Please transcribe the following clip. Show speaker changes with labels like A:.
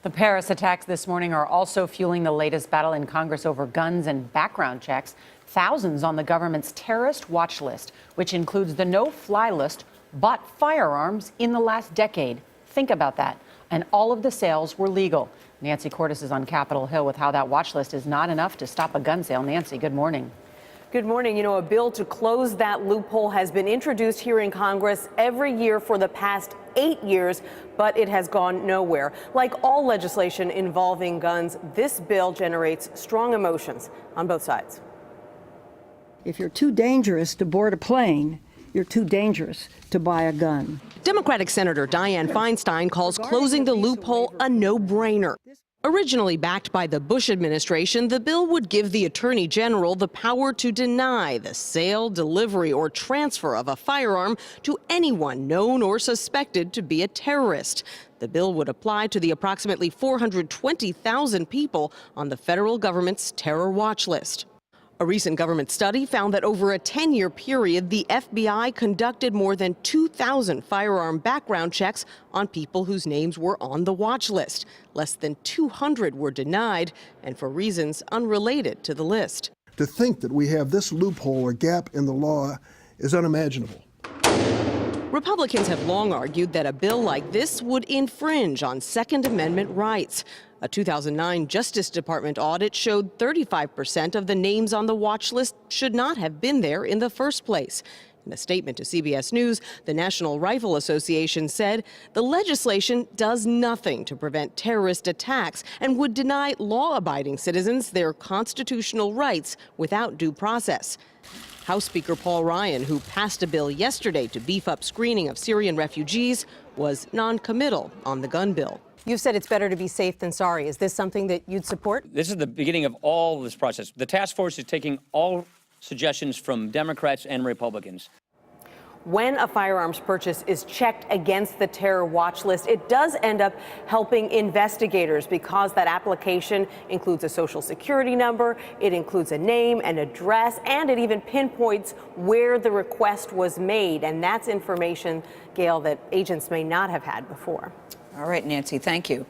A: The Paris attacks this morning are also fueling the latest battle in Congress over guns and background checks. Thousands on the government's terrorist watch list, which includes the no-fly list, bought firearms in the last decade. Think about that. And all of the sales were legal. Nancy Cordes is on Capitol Hill with how that watch list is not enough to stop a gun sale. Nancy, good morning.
B: Good morning. You know, a bill to close that loophole has been introduced here in Congress every year for the past 8 years, but it has gone nowhere. Like all legislation involving guns, this bill generates strong emotions on both sides.
C: If you're too dangerous to board a plane, you're too dangerous to buy a gun.
B: Democratic Senator Dianne Feinstein calls closing the loophole a no-brainer. Originally backed by the Bush administration, the bill would give the Attorney General the power to deny the sale, delivery, or transfer of a firearm to anyone known or suspected to be a terrorist. The bill would apply to the approximately 420,000 people on the federal government's terror watch list. A recent government study found that over a 10-year period, the FBI conducted more than 2,000 firearm background checks on people whose names were on the watch list. Less than 200 were denied, and for reasons unrelated to the list.
D: To think that we have this loophole or gap in the law is unimaginable.
B: Republicans have long argued that a bill like this would infringe on Second Amendment rights. A 2009 Justice Department audit showed 35% of the names on the watch list should not have been there in the first place. In a statement to CBS News, the National Rifle Association said the legislation does nothing to prevent terrorist attacks and would deny law-abiding citizens their constitutional rights without due process. House Speaker Paul Ryan, who passed a bill yesterday to beef up screening of Syrian refugees, was non-committal on the gun bill.
E: You've said it's better to be safe than sorry. Is this something that you'd support?
F: This is the beginning of all this process. The task force is taking all suggestions from Democrats and Republicans.
B: When a firearms purchase is checked against the terror watch list, it does end up helping investigators because that application includes a social security number, it includes a name, an address, and it even pinpoints where the request was made. And that's information, Gail, that agents may not have had before.
G: All right, Nancy, thank you.